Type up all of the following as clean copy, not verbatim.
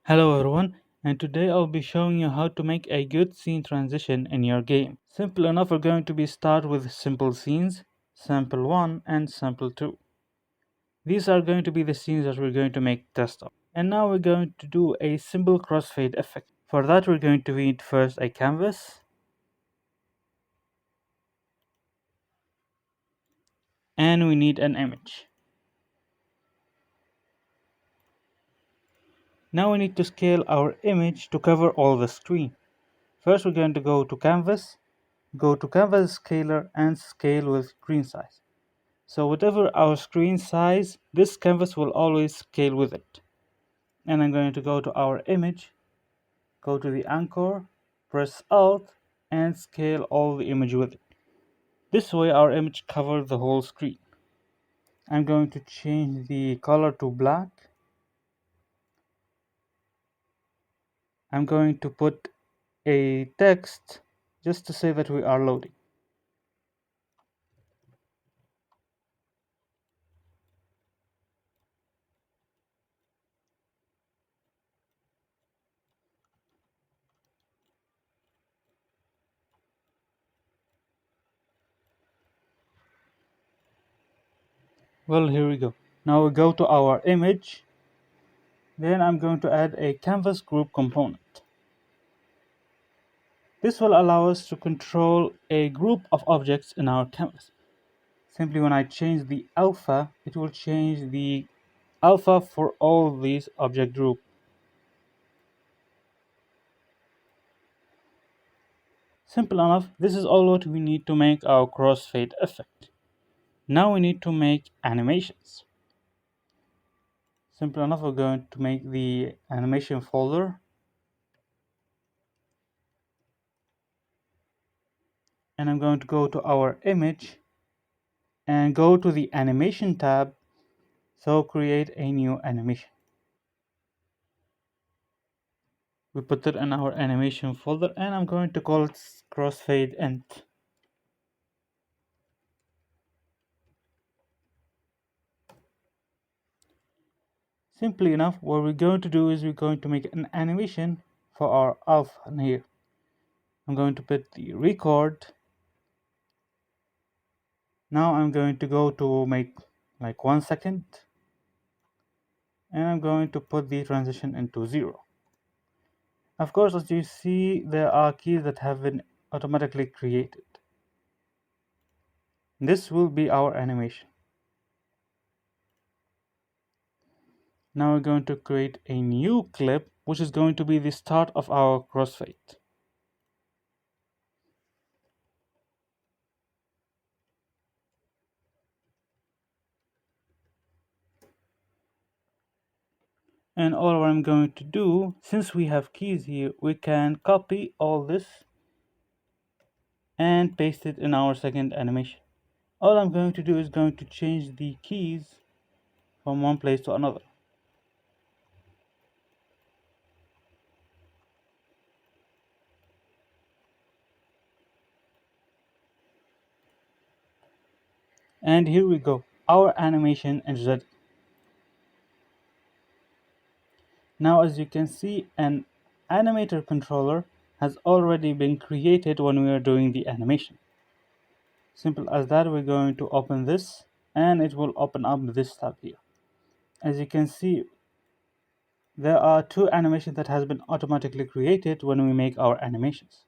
Hello everyone, and today I'll be showing you how to make a good scene transition in your game. Simple enough, we're going to be start with simple scenes, sample 1 and sample 2. These are going to be the scenes that we're going to make test of. And now we're going to do a simple crossfade effect. For that we're going to need first a canvas, and we need an image. Now we need to scale our image to cover all the screen. First we're going to go to canvas scaler and scale with screen size. So whatever our screen size, this canvas will always scale with it. And I'm going to go to our image, go to the anchor, press Alt, and scale all the image with it. This way our image covers the whole screen. I'm going to change the color to black. I'm going to put a text just to say that we are loading. Well, here we go. Now we go to our image. Then I'm going to add a canvas group component. This will allow us to control a group of objects in our canvas. Simply when I change the alpha, it will change the alpha for all these object group. Simple enough, this is all what we need to make our crossfade effect. Now we need to make animations. Simple enough, we're going to make the animation folder. And I'm going to go to our image and go to the animation tab. So create a new animation. We put it in our animation folder and I'm going to call it crossfade int. Simply enough, what we're going to do is we're going to make an animation for our alpha in here. I'm going to put the record. Now I'm going to go to make like 1 second, and I'm going to put the transition into 0. Of course, as you see, there are keys that have been automatically created. This will be our animation. Now we're going to create a new clip, which is going to be the start of our crossfade. And all I'm going to do, since we have keys here, we can copy all this and paste it in our second animation. All I'm going to do is going to change the keys from one place to another. And here we go, our animation is ready. Now as you can see, an animator controller has already been created when we are doing the animation. Simple as that, we're going to open this and it will open up this tab here. As you can see, there are two animations that has been automatically created when we make our animations.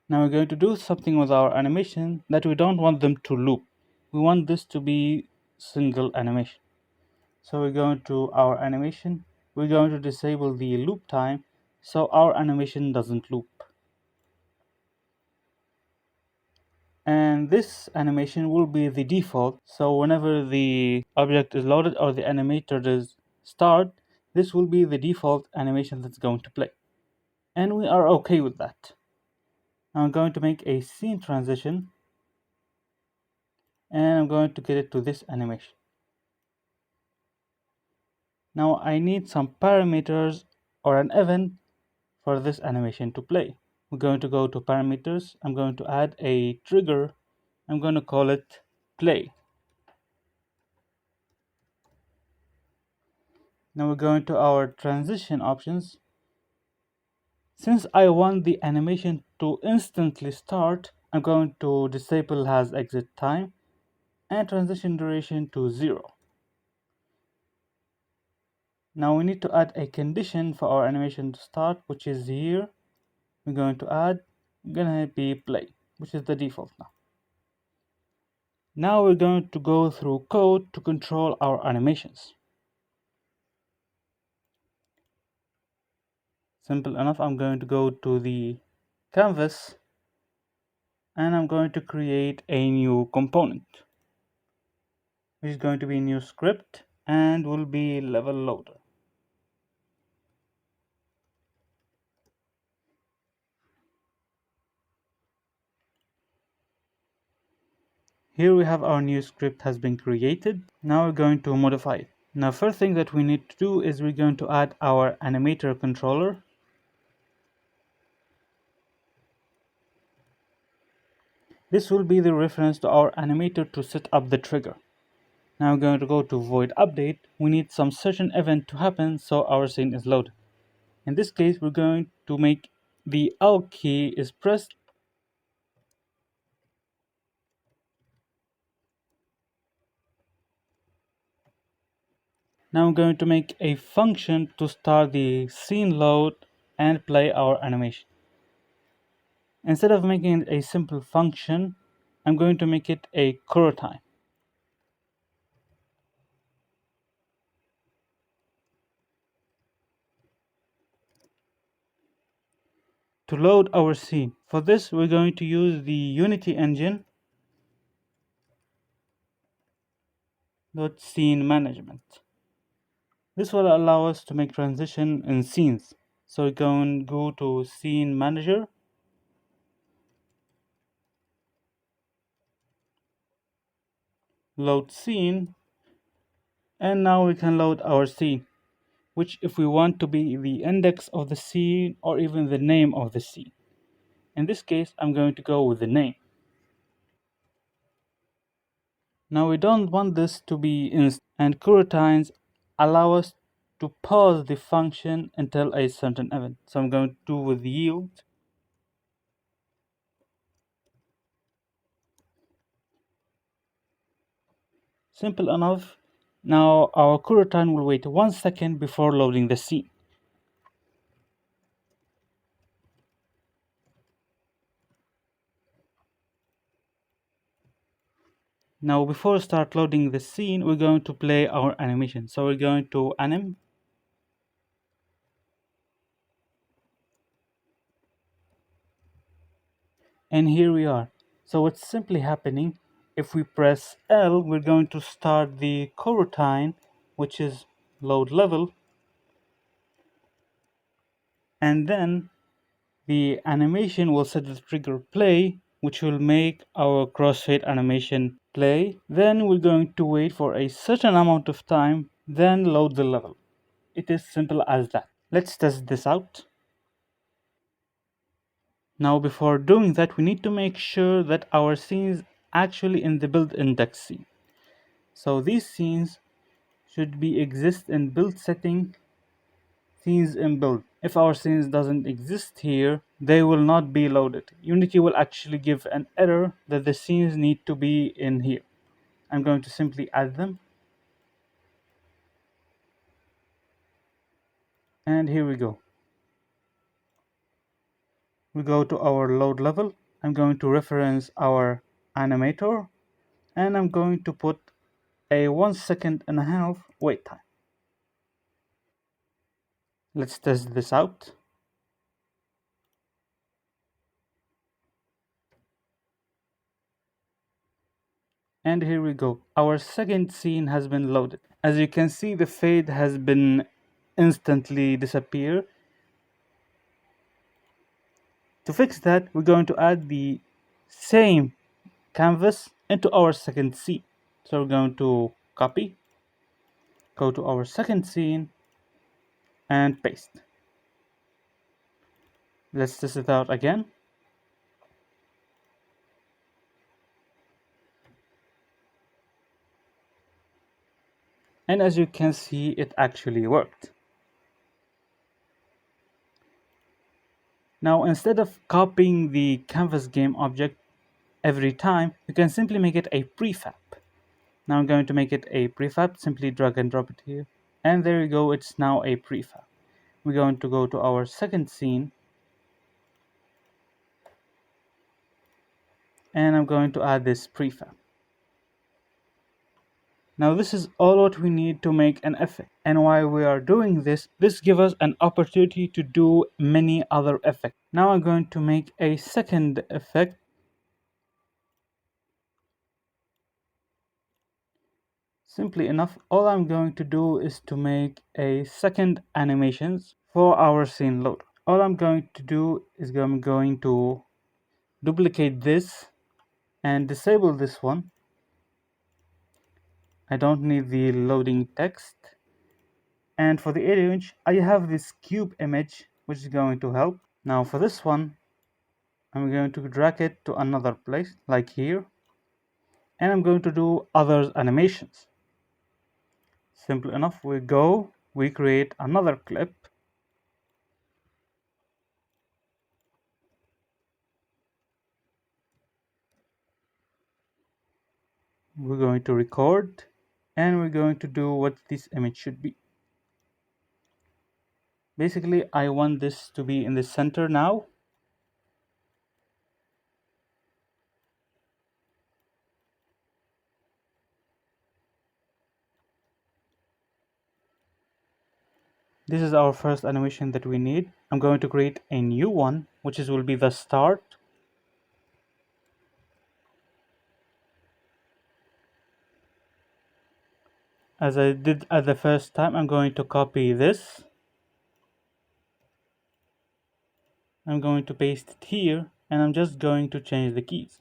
Now we're going to do something with our animation that we don't want them to loop. We want this to be single animation. So we're going to our animation. We're going to disable the loop time so our animation doesn't loop. And this animation will be the default. So whenever the object is loaded or the animator is start, this will be the default animation that's going to play. And we are okay with that. Now I'm going to make a scene transition and I'm going to get it to this animation. Now I need some parameters or an event for this animation to play. We're going to go to parameters. I'm going to add a trigger. I'm going to call it play. Now we're going to our transition options. Since I want the animation to instantly start, I'm going to disable has exit time and transition duration to 0. Now we need to add a condition for our animation to start, which is here. We're going to add gonna be play, which is the default now. Now we're going to go through code to control our animations. Simple enough, I'm going to go to the canvas and I'm going to create a new component, which is going to be a new script and will be level loader. Here we have our new script has been created. Now we're going to modify it. Now first thing that we need to do is we're going to add our animator controller. This will be the reference to our animator to set up the trigger. Now we're going to go to void update. We need some certain event to happen so our scene is loaded. In this case, we're going to make the L key is pressed. Now I'm going to make a function to start the scene load and play our animation. Instead of making it a simple function, I'm going to make it a coroutine. To load our scene. For this, we're going to use the Unity engine .scene management. This will allow us to make transition in scenes. So we're going to go to scene manager, load scene, and now we can load our scene, which if we want to be the index of the scene or even the name of the scene. In this case, I'm going to go with the name. Now we don't want this to be instant, and coroutines allow us to pause the function until a certain event. So I'm going to do with yield. Simple enough. Now our coroutine will wait 1 second before loading the scene. Now before start loading the scene, we're going to play our animation. So we're going to anim. And here we are. So what's simply happening, if we press L, we're going to start the coroutine, which is load level. And then the animation will set the trigger play, which will make our crossfade animation play. Then we're going to wait for a certain amount of time, then load the level. It is simple as that. Let's test this out. Now before doing that, we need to make sure that our scenes actually in the build index scene. So these scenes should be exist in build setting, scenes in build. If our scenes doesn't exist here, they will not be loaded. Unity will actually give an error that the scenes need to be in here. I'm going to simply add them. And here we go. We go to our load level. I'm going to reference our animator and I'm going to put a 1.5 seconds wait time. Let's test this out. And here we go. Our second scene has been loaded. As you can see, the fade has been instantly disappear. To fix that, we're going to add the same canvas into our second scene. So we're going to copy, go to our second scene, and paste. Let's test it out again. And as you can see, it actually worked. Now, instead of copying the canvas game object every time, you can simply make it a prefab. Now I'm going to make it a prefab, simply drag and drop it here. And there you go, it's now a prefab. We're going to go to our second scene, and I'm going to add this prefab. Now this is all what we need to make an effect. And while we are doing this, this gives us an opportunity to do many other effects. Now I'm going to make a second effect. Simply enough, all I'm going to do is to make a second animations for our scene loader. All I'm going to do is I'm going to duplicate this and disable this one. I don't need the loading text. And for the image, I have this cube image, which is going to help. Now for this one, I'm going to drag it to another place, like here. And I'm going to do other animations. Simple enough, we create another clip. We're going to record, and we're going to do what this image should be. Basically, I want this to be in the center now. This is our first animation that we need. I'm going to create a new one, which will be the start. As I did at the first time, I'm going to copy this. I'm going to paste it here, and I'm just going to change the keys.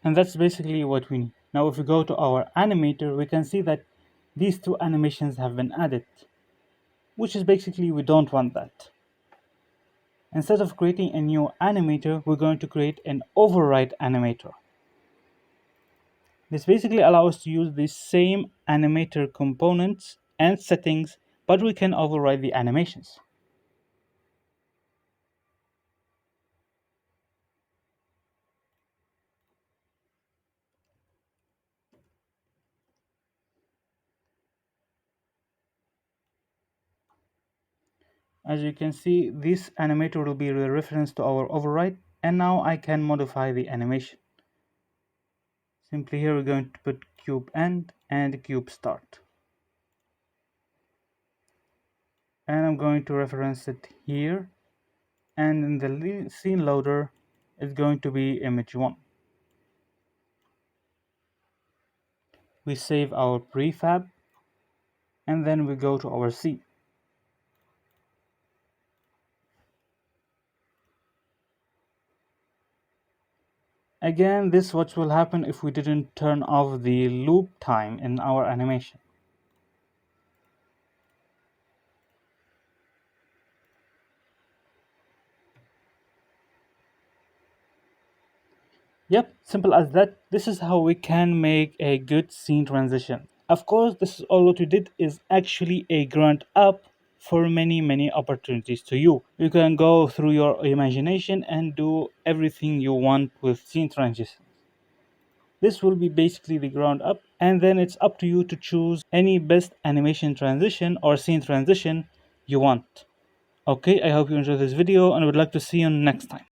And that's basically what we need. Now if we go to our animator, we can see that these two animations have been added, which is basically we don't want that. Instead of creating a new animator, we're going to create an override animator. This basically allows us to use the same animator components and settings, but we can override the animations. As you can see, this animator will be the reference to our override, and now I can modify the animation. Simply here we're going to put cube end and cube start. And I'm going to reference it here, and in the scene loader it's going to be image 1. We save our prefab, and then we go to our scene. Again, this is what will happen if we didn't turn off the loop time in our animation. Yep, simple as that. This is how we can make a good scene transition. Of course, this is all what we did is actually a grant up for many opportunities to you. You can go through your imagination and do everything you want with scene transitions. This will be basically the ground up, and then it's up to you to choose any best animation transition or scene transition you want. Okay, I hope you enjoyed this video and would like to see you next time.